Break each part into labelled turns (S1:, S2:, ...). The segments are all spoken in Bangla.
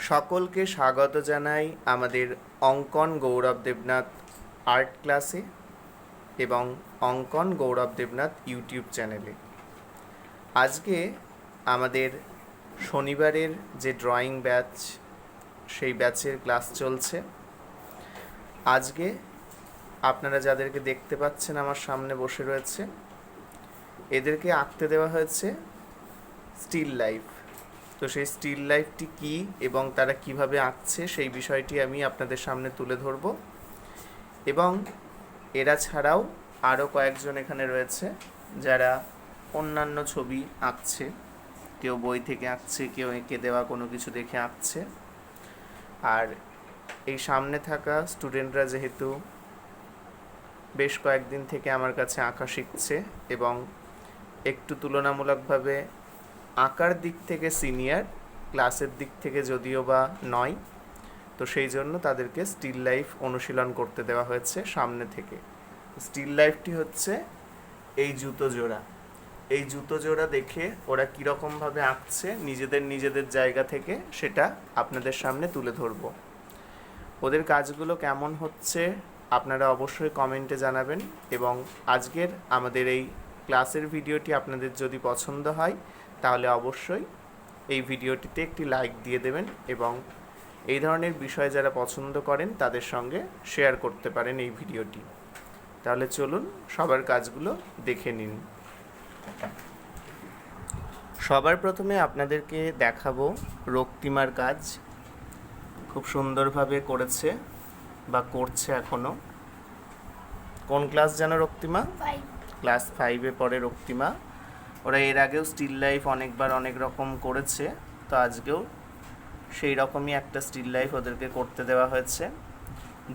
S1: সকলকে স্বাগত জানাই আমাদের অঙ্কন গৌরব দেবনাথ আর্ট ক্লাসে এবং অঙ্কন গৌরব দেবনাথ ইউটিউব চ্যানেলে। আজকে আমাদের শনিবারের যে ড্রয়িং ব্যাচ, সেই ব্যাচের ক্লাস চলছে। আজকে আপনারা যাদেরকে দেখতে পাচ্ছেন আমার সামনে বসে রয়েছে, এদেরকে আঁকতে দেওয়া হয়েছে স্টিল লাইফ। তো সেই স্টিল লাইফটি কী এবং তারা কিভাবে আঁকছে সেই বিষয়টি আমি আপনাদের সামনে তুলে ধরব। এবং এরা ছাড়াও আরও কয়েকজন এখানে রয়েছে যারা অন্যান্য ছবি আঁকছে, কেউ বই থেকে আঁকছে, কেউ এঁকে দেওয়া কোনো কিছু দেখে আঁকছে। আর এই সামনে থাকা স্টুডেন্টরা যেহেতু বেশ কয়েকদিন থেকে আমার কাছে আঁকা শিখছে এবং একটু তুলনামূলকভাবে আঁকার দিক থেকে সিনিয়র, ক্লাসের দিক থেকে যদিও বা নয়, তো সেই জন্য তাদেরকে স্টিল লাইফ অনুশীলন করতে দেওয়া হয়েছে সামনে থেকে। স্টিল লাইফটি হচ্ছে এই জুতো জোড়া। এই জুতো জোড়া দেখে ওরা কীরকমভাবে আঁকছে নিজেদের জায়গা থেকে সেটা আপনাদের সামনে তুলে ধরব। ওদের কাজগুলো কেমন হচ্ছে আপনারা অবশ্যই কমেন্টে জানাবেন। এবং আজকের আমাদের এই ক্লাসের ভিডিওটি আপনাদের যদি পছন্দ হয় তাহলে অবশ্যই এই ভিডিওটিতে একটি লাইক দিয়ে দেবেন এবং এই ধরনের বিষয় যারা পছন্দ করেন তাদের সঙ্গে শেয়ার করতে পারেন এই ভিডিওটি। তাহলে চলুন সবার কাজগুলো দেখে নিন। সবার প্রথমে আপনাদেরকে দেখাবো রক্তিমার কাজ। খুব সুন্দরভাবে করেছে বা করছে এখনও। কোন ক্লাস যেন রক্তিমা? ক্লাস 5-এ পড়ে রক্তিমা। ওরা এর আগেও স্টিল লাইফ অনেকবার অনেক রকম করেছে, তো আজকেও সেই রকমই একটা স্টিল লাইফ ওদেরকে করতে দেওয়া হয়েছে।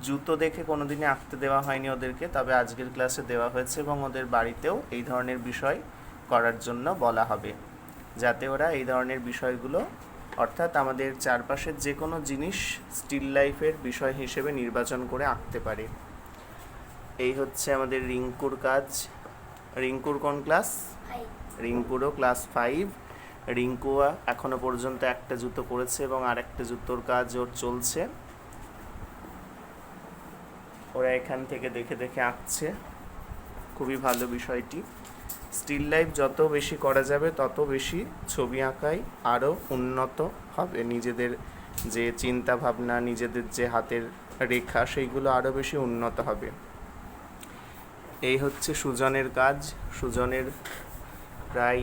S1: জুতো দেখে কোনো দিনই আঁকতে দেওয়া হয়নি ওদেরকে, তবে আজকের ক্লাসে দেওয়া হয়েছে এবং ওদের বাড়িতেও এই ধরনের বিষয় করার জন্য বলা হবে, যাতে ওরা এই ধরনের বিষয়গুলো অর্থাৎ আমাদের চারপাশের যে কোনো জিনিস স্টিল লাইফের বিষয় হিসেবে নির্বাচন করে আঁকতে পারে। এই হচ্ছে আমাদের রিঙ্কুর কাজ। রিঙ্কুর কোন ক্লাস? রিঙ্কুরও ক্লাস 5। রিঙ্কু এখনো পর্যন্ত একটা জুতো করেছে এবং আরেকটা জুতোর কাজ ওর চলছে। ওরা এখান থেকে দেখে দেখে আঁকছে, খুবই ভালো বিষয়টি। স্টিল লাইফ যত বেশি করা যাবে তত বেশি ছবি আঁকায় আরও উন্নত হবে। নিজেদের যে চিন্তা ভাবনা, নিজেদের যে হাতের রেখা, সেইগুলো আরও বেশি উন্নত হবে। এই হচ্ছে সুজনের কাজ। সুজনের প্রায়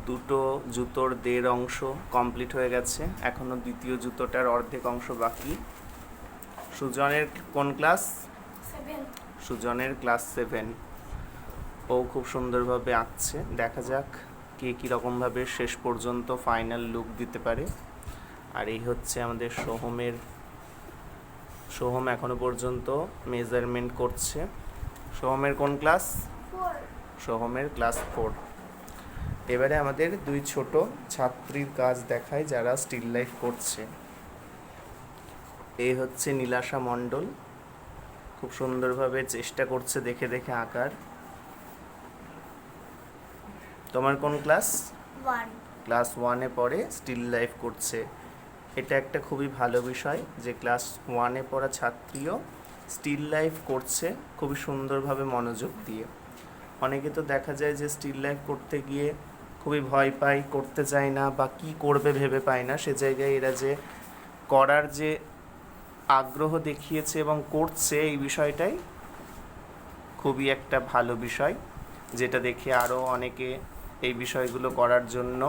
S1: দুটো জুতোর 1.5 অংশ কমপ্লিট হয়ে গেছে, এখনও দ্বিতীয় জুতোটার অর্ধেক অংশ বাকি। সুজনের কোন ক্লাস?
S2: 7।
S1: সুজনের ক্লাস 7। ও খুব সুন্দরভাবে আঁকছে। দেখা যাক কে কীরকমভাবে শেষ পর্যন্ত ফাইনাল লুক দিতে পারে। আর এই হচ্ছে আমাদের সোহম এখনো পর্যন্ত মেজারমেন্ট করছে। সোহমের কোন ক্লাস?
S2: 4।
S1: সোহমের ক্লাস 4। এবারে আমাদের 2 ছোট ছাত্রীর কাজ দেখায় যারা স্টিল লাইফ করছে। এই হচ্ছে নীলাশা মণ্ডল, খুব সুন্দরভাবে চেষ্টা করছে দেখে দেখে আঁকার। তোমার কোন ক্লাস?
S2: 1।
S1: ক্লাস 1-এ পড়ে, স্টিল লাইফ করছে। এটা একটা খুবই ভালো বিষয় যে ক্লাস 1-এ পড়া ছাত্রীও স্টিল লাইফ করছে খুবই সুন্দরভাবে মনোযোগ দিয়ে। অনেকে তো দেখা যায় যে স্টিল লাইফ করতে গিয়ে খুবই ভয় পায়, করতে চায় না বা কী করবে ভেবে পায় না। সে জায়গায় এরা যে করার যে আগ্রহ দেখিয়েছে এবং করছে, এই বিষয়টাই খুবই একটা ভালো বিষয়, যেটা দেখে আরও অনেকে এই বিষয়গুলো করার জন্য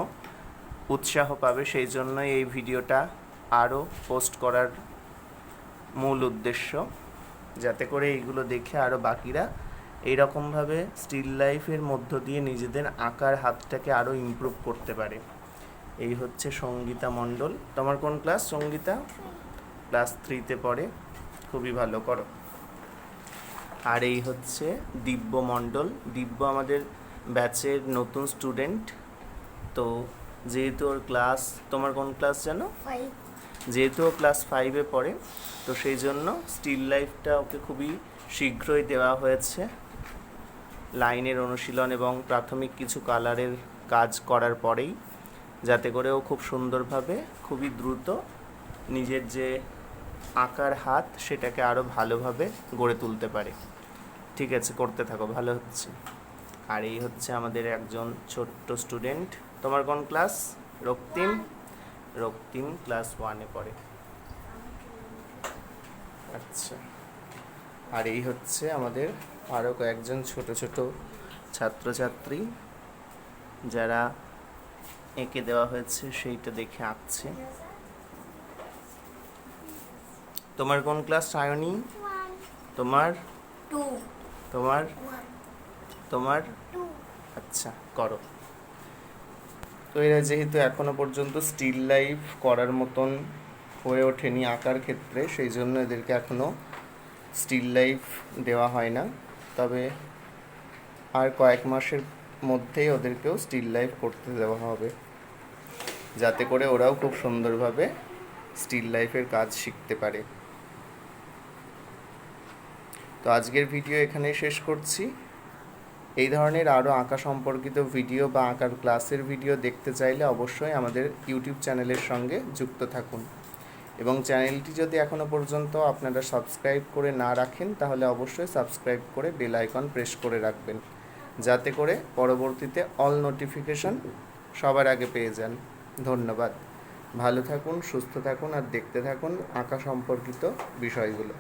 S1: উৎসাহ পাবে। সেই জন্যই এই ভিডিওটা আরও পোস্ট করার মূল উদ্দেশ্য, যাতে করে এইগুলো দেখে আরও বাকিরা এইরকমভাবে স্টিল লাইফের মধ্য দিয়ে নিজেদের আঁকার হাতটাকে আরও ইমপ্রুভ করতে পারে। এই হচ্ছে সঙ্গীতা মণ্ডল। তোমার কোন ক্লাস সঙ্গীতা? ক্লাস 3-তে পড়ে, খুবই ভালো করো। আর এই হচ্ছে দিব্য মণ্ডল। দিব্য আমাদের ব্যাচের নতুন স্টুডেন্ট। তো যেহেতু ওর ক্লাস, তোমার কোন ক্লাস যেন?
S2: 5।
S1: যেহেতু ও ক্লাস 5-এ পড়ে, তো সেই জন্য স্টিল লাইফটা ওকে খুবই শীঘ্রই দেওয়া হয়েছে। লাইনের অনুশীলন এবং প্রাথমিক কিছু কালারের কাজ করার পরেই, যাতে করে ও খুব সুন্দরভাবে খুবই দ্রুত নিজের যে আঁকার হাত সেটাকে আরও ভালোভাবে গড়ে তুলতে পারে। ঠিক আছে, করতে থাকো, ভালো হচ্ছে। আর এই হচ্ছে আমাদের একজন ছোট্ট স্টুডেন্ট। তোমার কোন ক্লাস? রক্তিম। রক্তিম ক্লাস 1-এ পড়ে। আচ্ছা, আর এই হচ্ছে আমাদের আরও কয়েকজন ছোট ছোট ছাত্রছাত্রী যারা এঁকে দেওয়া হয়েছে সেইটা দেখে আঁকছে। তোমার কোন ক্লাস সায়নী? তোমার তোমার তোমার আচ্ছা, করো। তো এরা যেহেতু এখনো পর্যন্ত স্টিল লাইফ করার মতন হয়ে ওঠেনি আঁকার ক্ষেত্রে, সেই জন্য এদেরকে এখনো স্টিল লাইফ দেওয়া হয় না। তবে আর কয়েক মাসের মধ্যেই ওদেরকেও স্টিল লাইফ করতে দেওয়া হবে, যাতে করে ওরাও খুব সুন্দরভাবে স্টিল লাইফের কাজ শিখতে পারে। তো আজকের ভিডিও এখানেই শেষ করছি। এই ধরনের আরও আঁকা সম্পর্কিত ভিডিও বা আঁকার ক্লাসের ভিডিও দেখতে চাইলে অবশ্যই আমাদের ইউটিউব চ্যানেলের সঙ্গে যুক্ত থাকুন, এবং চ্যানেলটি যদি এখনও পর্যন্ত আপনারা সাবস্ক্রাইব করে না রাখেন তাহলে অবশ্যই সাবস্ক্রাইব করে বেল আইকন প্রেস করে রাখবেন, যাতে করে পরবর্তীতে অল নোটিফিকেশন সবার আগে পেয়ে যান। ধন্যবাদ। ভালো থাকুন, সুস্থ থাকুন আর দেখতে থাকুন আঁকা সম্পর্কিত বিষয়গুলো।